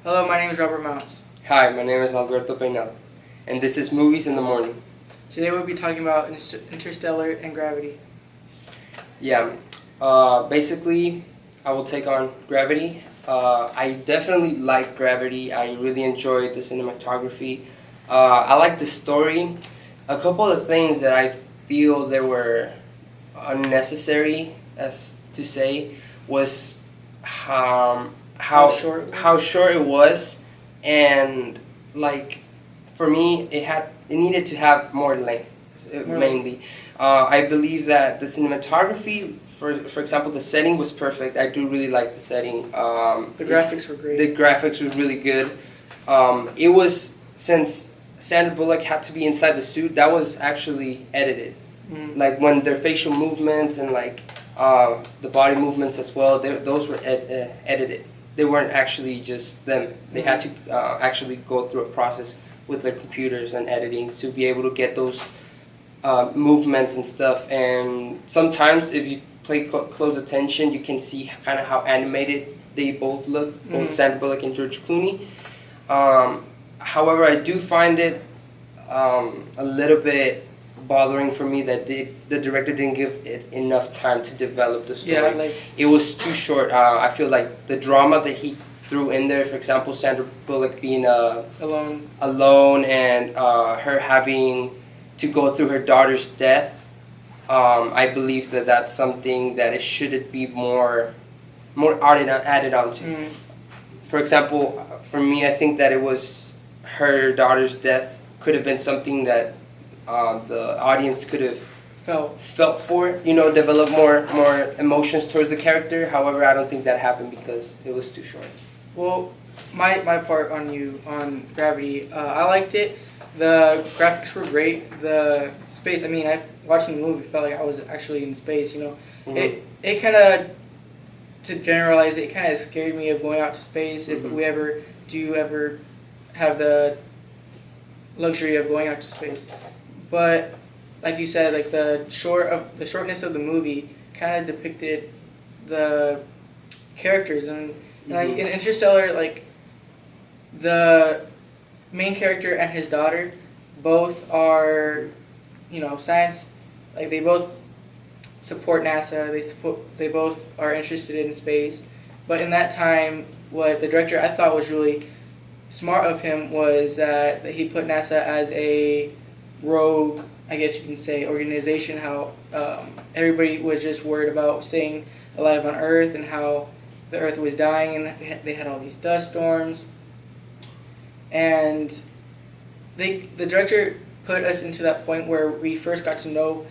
Hello, my name is Robert Mounce. Hi, my name is Alberto Pinedo, and this is Movies in the Morning. Today we'll be talking about Interstellar and Gravity. Yeah, basically, I will take on Gravity. I definitely like Gravity. I really enjoyed the cinematography. I like the story. A couple of things that I feel they were unnecessary, as to say, was how short it was, and like for me, it needed to have more length, mainly. I believe that the cinematography, for example, the setting was perfect. I do really like the setting. The graphics were great. The graphics were really good. It was, since Sandra Bullock had to be inside the suit, that was actually edited. Like when their facial movements and like the body movements as well, those were edited. They weren't actually just them. They had to actually go through a process with their computers and editing to be able to get those movements and stuff. And sometimes if you pay close attention, you can see kind of how animated they both look, both Sandra Bullock and George Clooney. However, I do find it a little bit bothering for me that the director didn't give it enough time to develop the story. Yeah, it was too short. I feel like the drama that he threw in there, for example, Sandra Bullock being alone and her having to go through her daughter's death. I believe that that's something that it should be more added on to. For example, for me, I think that it was her daughter's death could have been something that the audience could have felt for, develop more emotions towards the character. However, I don't think that happened because it was too short. Well, my part on Gravity, I liked it. The graphics were great. The space, I watching the movie felt like I was actually in space. It kind of, to generalize it, kind of scared me of going out to space if we ever have the luxury of going out to space. But like you said, like the shortness of the movie kind of depicted the characters, and like in Interstellar, like the main character and his daughter both are, science. Like they both support NASA. They both are interested in space. But in that time, what the director I thought was really smart of him was that he put NASA as a rogue, I guess you can say, organization. How everybody was just worried about staying alive on Earth and how the Earth was dying, and they had all these dust storms. And the director put us into that point where we first got to know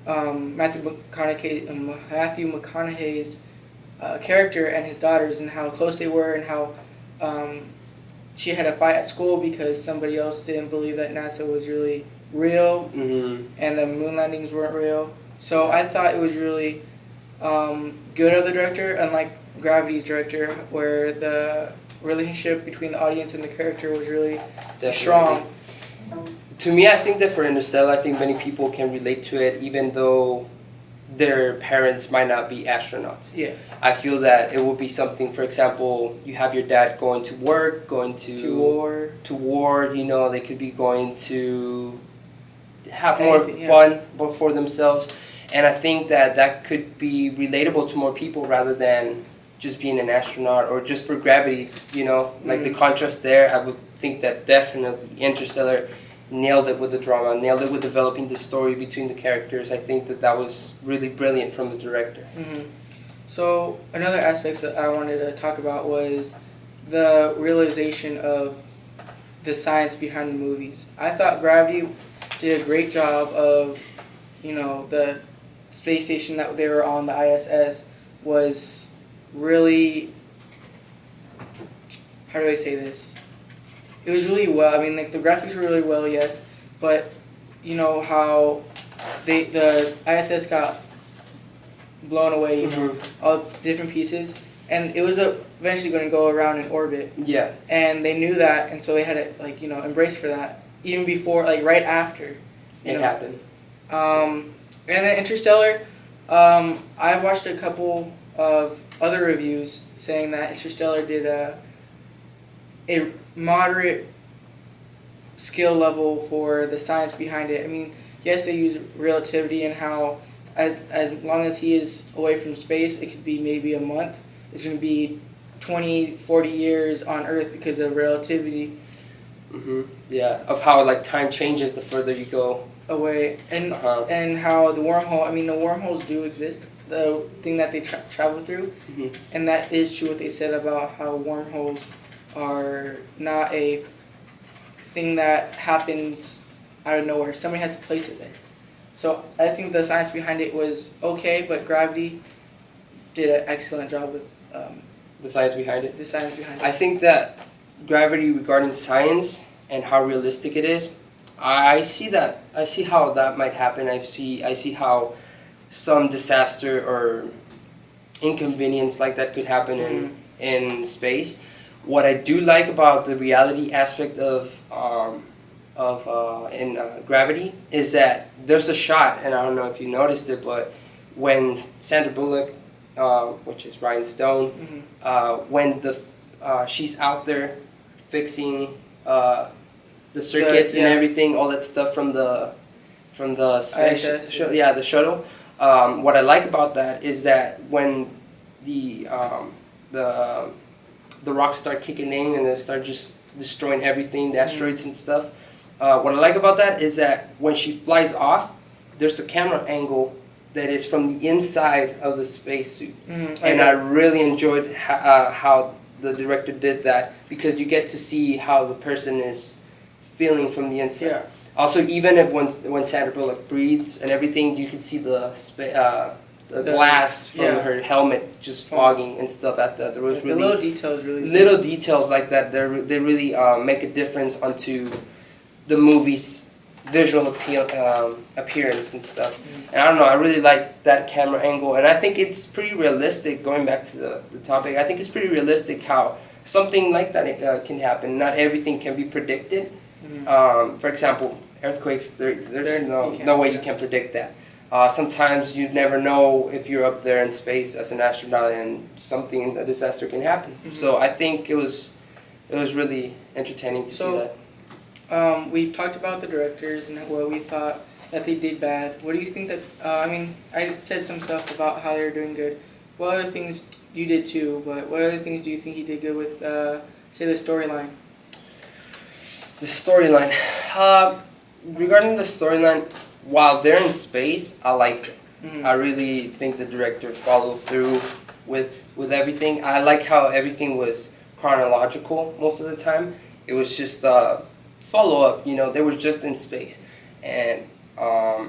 Matthew McConaughey's character and his daughters, and how close they were, and how she had a fight at school because somebody else didn't believe that NASA was really real, and the moon landings weren't real. So I thought it was really good of the director, unlike Gravity's director, where the relationship between the audience and the character was really strong. To me, I think that for Interstellar, I think many people can relate to it, even though their parents might not be astronauts. Yeah. I feel that it would be something, for example, you have your dad going to work, going to war, they could be going to have more fun for themselves. And I think that could be relatable to more people rather than just being an astronaut or just for Gravity, like the contrast there. I would think that definitely Interstellar nailed it with the drama, nailed it with developing the story between the characters. I think that was really brilliant from the director. So another aspect that I wanted to talk about was the realization of the science behind the movies. I thought Gravity did a great job of, the space station that they were on, the ISS, was really, how do I say this? It was really well. The graphics were really well, yes, but how the ISS got blown away, all different pieces, and it was eventually going to go around in orbit. Yeah. And they knew that, and so they had to embrace for that, even before, right after it happened. And then Interstellar, I've watched a couple of other reviews saying that Interstellar did a moderate skill level for the science behind it. I mean, yes, they use relativity and how as long as he is away from space, it could be maybe a month. It's going to be 20, 40 years on Earth because of relativity. Yeah, of how like time changes the further you go away, and how the wormhole. I mean, the wormholes do exist. The thing that they travel through, and that is true. What they said about how wormholes are not a thing that happens out of nowhere. Somebody has to place it there. So I think the science behind it was okay, but Gravity did an excellent job with the science behind it. The science behind it. I think that Gravity, regarding science and how realistic it is, I see that. I see how that might happen. I see how some disaster or inconvenience like that could happen in space. What I do like about the reality aspect of Gravity is that there's a shot, and I don't know if you noticed it, but when Sandra Bullock, which is Ryan Stone, when she's out there fixing the circuits and everything, all that stuff from the space the shuttle. What I like about that is that when the rocks start kicking in and they start just destroying everything, the asteroids and stuff. What I like about that is that when she flies off, there's a camera angle that is from the inside of the spacesuit, and I really enjoyed how the director did that, because you get to see how the person is feeling from the inside. Yeah. Also, even if when Sandra Bullock breathes and everything, you can see the glass from her helmet just fogging and stuff at that. There was really the little details, really little details like that. They really make a difference onto the movie's visual appearance and stuff. And I don't know, I really like that camera angle, and I think it's pretty realistic. Going back to the topic, I think it's pretty realistic how something like that can happen. Not everything can be predicted. For example, earthquakes, there's no way you can predict that. Sometimes you never know if you're up there in space as an astronaut and a disaster can happen. So I think it was really entertaining to see that. We talked about the directors and what we thought that they did bad. What do you think that, I mean, I said some stuff about how they were doing good. What other things you did too, but what other things do you think he did good with, say, the storyline? The storyline. Regarding the storyline, while they're in space, I like it. I really think the director followed through with everything. I like how everything was chronological most of the time. It was just follow-up, they were just in space. And I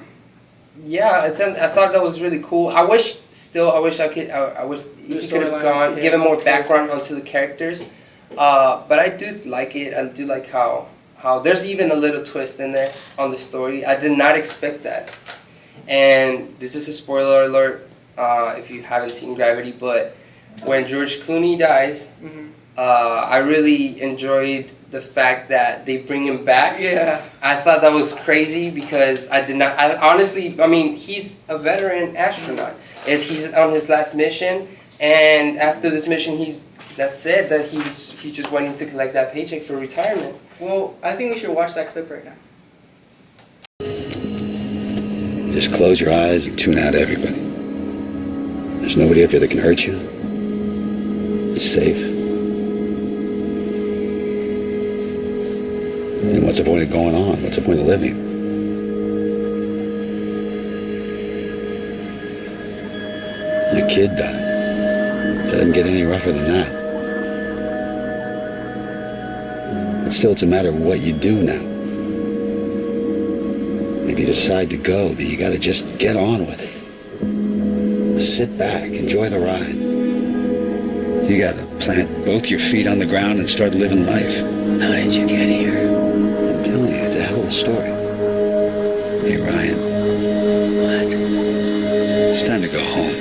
thought that was really cool. I wish he could have given more background onto the characters. But I do like it. I do like how there's even a little twist in there on the story. I did not expect that. And this is a spoiler alert if you haven't seen Gravity, but when George Clooney dies, I really enjoyed the fact that they bring him back. Yeah. I thought that was crazy because he's a veteran astronaut. He's on his last mission, and after this mission, that's it. That he's just waiting to collect that paycheck for retirement. Well, I think we should watch that clip right now. Just close your eyes and tune out everybody. There's nobody up here that can hurt you. It's safe. And what's the point of going on? What's the point of living? Your kid died. It doesn't get any rougher than that. But still, it's a matter of what you do now. If you decide to go, then you gotta just get on with it. Sit back, enjoy the ride. You gotta plant both your feet on the ground and start living life. How did you get here? I'm telling you, it's a hell of a story. Hey, Ryan. What? It's time to go home.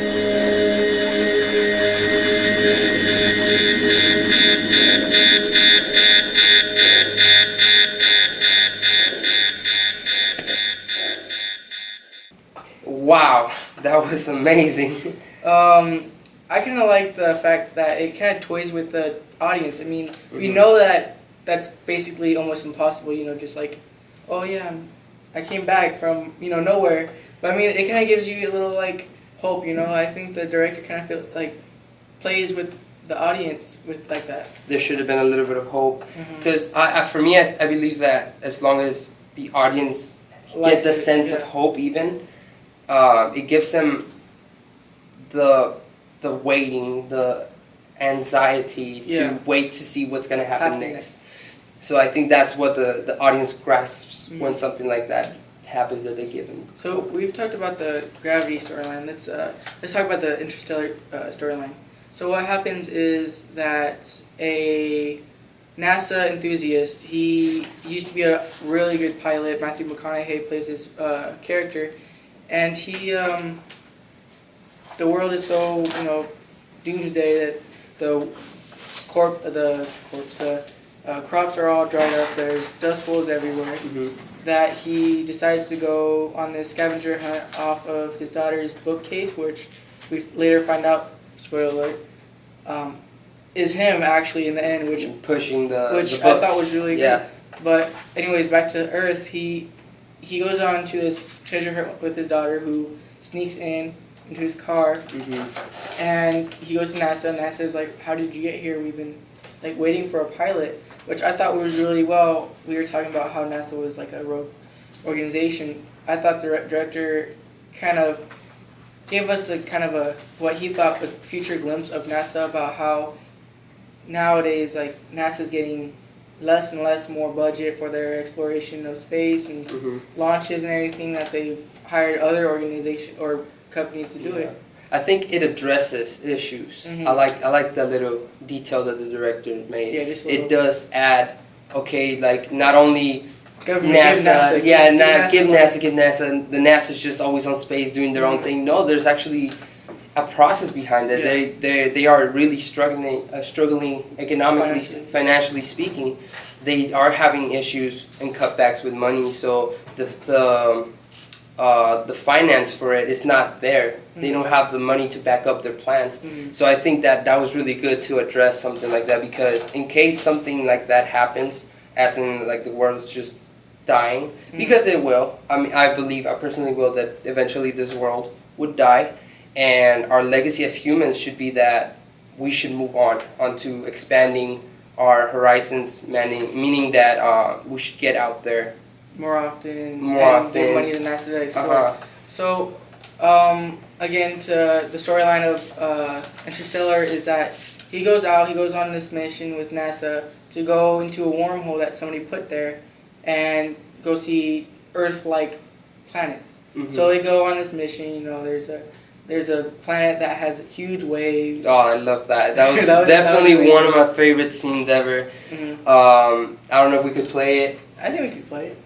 Wow, that was amazing. I kind of like the fact that it kind of toys with the audience. I mean, we know that that's basically almost impossible. Just like, oh yeah, I came back from nowhere. But I mean, it kind of gives you a little like hope. I think the director kind of plays with the audience with like that. There should have been a little bit of hope, because for me, I believe that as long as the audience get the sense of hope, even it gives them the waiting, the anxiety to wait to see what's gonna happen next. So I think that's what the audience grasps when something like that happens, that they give them. So we've talked about the Gravity storyline. Let's talk about the Interstellar storyline. So what happens is that a NASA enthusiast, he used to be a really good pilot. Matthew McConaughey plays his character, and he the world is so doomsday that the crops are all dried up. There's dust bowls everywhere. That he decides to go on this scavenger hunt off of his daughter's bookcase, which we later find out, spoiler alert, is him actually in the end, which pushing the books. I thought was really good. But anyways, back to Earth. He goes on to this treasure hunt with his daughter, who sneaks into his car, and he goes to NASA. And NASA is like, "How did you get here? We've been like waiting for a pilot," which I thought was really well. We were talking about how NASA was like a rogue organization. I thought the director kind of gave us a kind of what he thought was a future glimpse of NASA, about how nowadays like NASA's getting less and less more budget for their exploration of space and launches and everything, that they've hired other organizations or companies to do it. I think it addresses issues. I like that little detail that the director made. Yeah, just it does add, like not only Government, NASA, give NASA. NASA. The NASA's just always on space doing their own thing. No, there's actually a process behind it. They are really struggling economically, financially speaking. They are having issues and cutbacks with money. So the finance for it is not there. They don't have the money to back up their plans. So I think that was really good to address something like that, because in case something like that happens, as in like the world's just dying, because it will. I mean, I personally will, that eventually this world would die, and our legacy as humans should be that we should move onto expanding our horizons, meaning that we should get out there more often. Give money to NASA to explore. So, again, to the storyline of Interstellar is that he goes on this mission with NASA to go into a wormhole that somebody put there and go see Earth-like planets. So they go on this mission. There's a planet that has huge waves. Oh, I love that. That was definitely one of my favorite scenes ever. I don't know if we could play it. I think we could play it.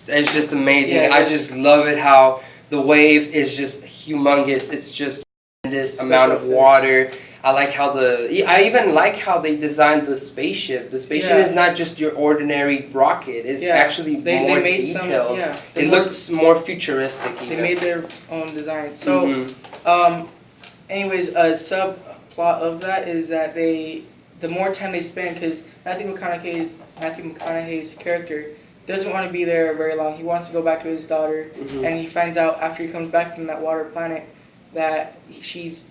It's just amazing. I just love it how the wave is just humongous. It's just this amount of water. I even like how they designed the spaceship. The spaceship is not just your ordinary rocket. It's actually more detailed. It looks more futuristic even. They made their own design. So, anyways, a subplot of that is that the more time they spend, because Matthew McConaughey's character doesn't want to be there very long. He wants to go back to his daughter, and he finds out after he comes back from that water planet that she's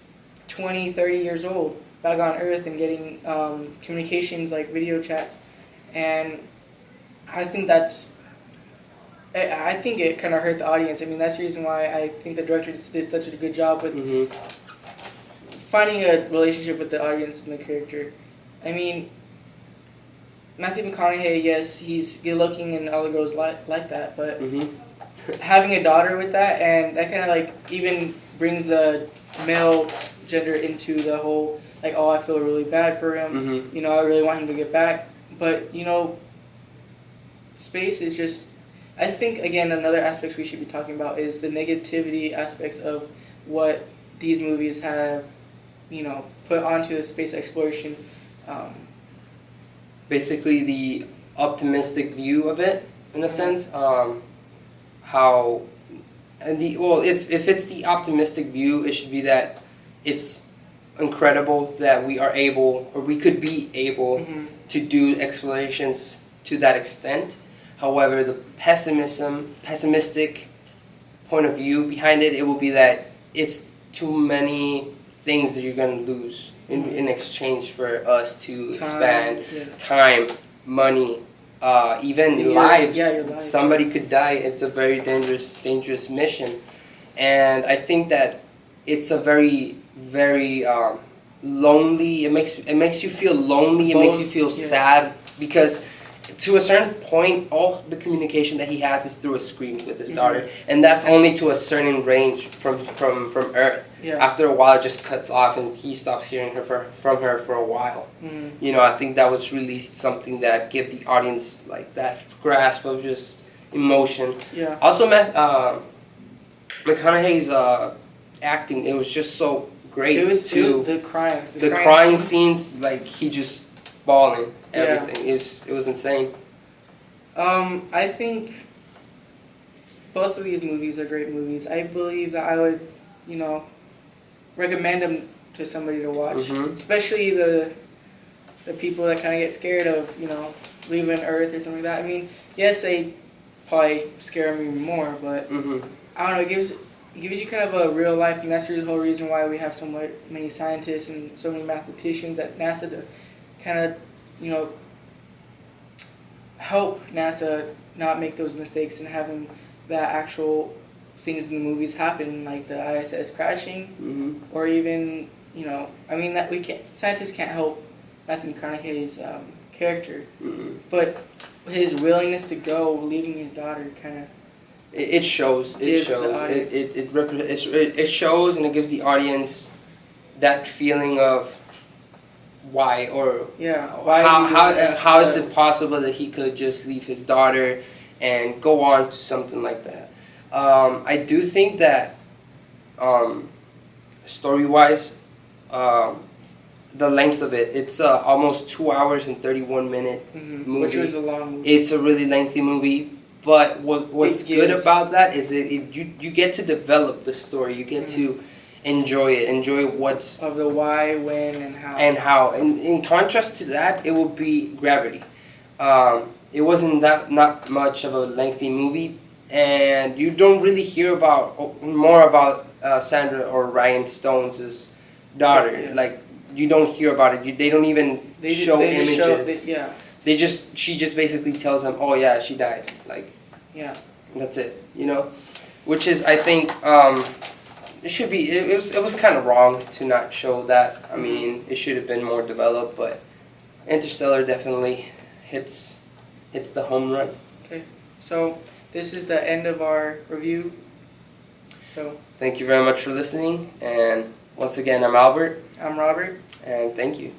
20, 30 years old. back on Earth and getting communications like video chats, and I think I think it kind of hurt the audience. I mean, that's the reason why I think the director did such a good job with finding a relationship with the audience and the character. I mean, Matthew McConaughey, yes, he's good looking and all the girls like that, but having a daughter with that, and that kind of like even brings the male gender into the whole, like, oh, I feel really bad for him, you know, I really want him to get back, but, you know, space is just, I think, again, another aspect we should be talking about is the negativity aspects of what these movies have, you know, put onto the space exploration. Basically, the optimistic view of it, in a sense. How, and if it's the optimistic view, it should be that it's incredible that we are able, or we could be able, to do explorations to that extent. However, the pessimistic point of view behind it, it will be that it's too many things that you're going to lose in exchange for us to expand time, money, even lives. Yeah, your lives. Somebody could die. It's a very dangerous mission. And I think that it's a very, very lonely, it makes you feel lonely, it makes you feel sad, because to a certain point, all the communication that he has is through a screen with his daughter, and that's only to a certain range from Earth. Yeah. After a while, it just cuts off, and he stops hearing from her for a while. You know, I think that was really something that gave the audience like that grasp of just emotion. Yeah. Also, McConaughey's acting, it was just so great. It was too. the crying scenes, like he just bawling everything. It was insane. I think both of these movies are great movies. I believe that I would, you know, recommend them to somebody to watch, especially the people that kind of get scared of, you know, leaving Earth or something like that. I mean, yes, they probably scare me more, but I don't know. It gives you kind of a real life, and that's the whole reason why we have so many scientists and so many mathematicians at NASA to kind of, you know, help NASA not make those mistakes and having that actual things in the movies happen, like the ISS crashing, or even, you know, I mean, that scientists can't help Matthew McConaughey's character, but his willingness to go, leaving his daughter, kind of. It shows. It shows. It shows, and it gives the audience that feeling of why, or how is it possible that he could just leave his daughter and go on to something like that. I do think that story-wise, the length of it's almost 2 hours and 31 minute movie. Which was a long movie. It's a really lengthy movie. But what's good about that is you get to develop the story. You get to enjoy what's of the why, when, and how. And how. And in contrast to that, it will be Gravity. It wasn't not much of a lengthy movie, and you don't really hear more about Sandra or Ryan Stone's daughter. Yeah. Like, you don't hear about it. They don't even show images. She just basically tells them, oh yeah, she died. Like, yeah, that's it. You know, which is, I think, it should be. It was kind of wrong to not show that. I mean, it should have been more developed, but Interstellar definitely hits the home run. Okay, so this is the end of our review. So thank you very much for listening, and once again, I'm Albert. I'm Robert. And thank you.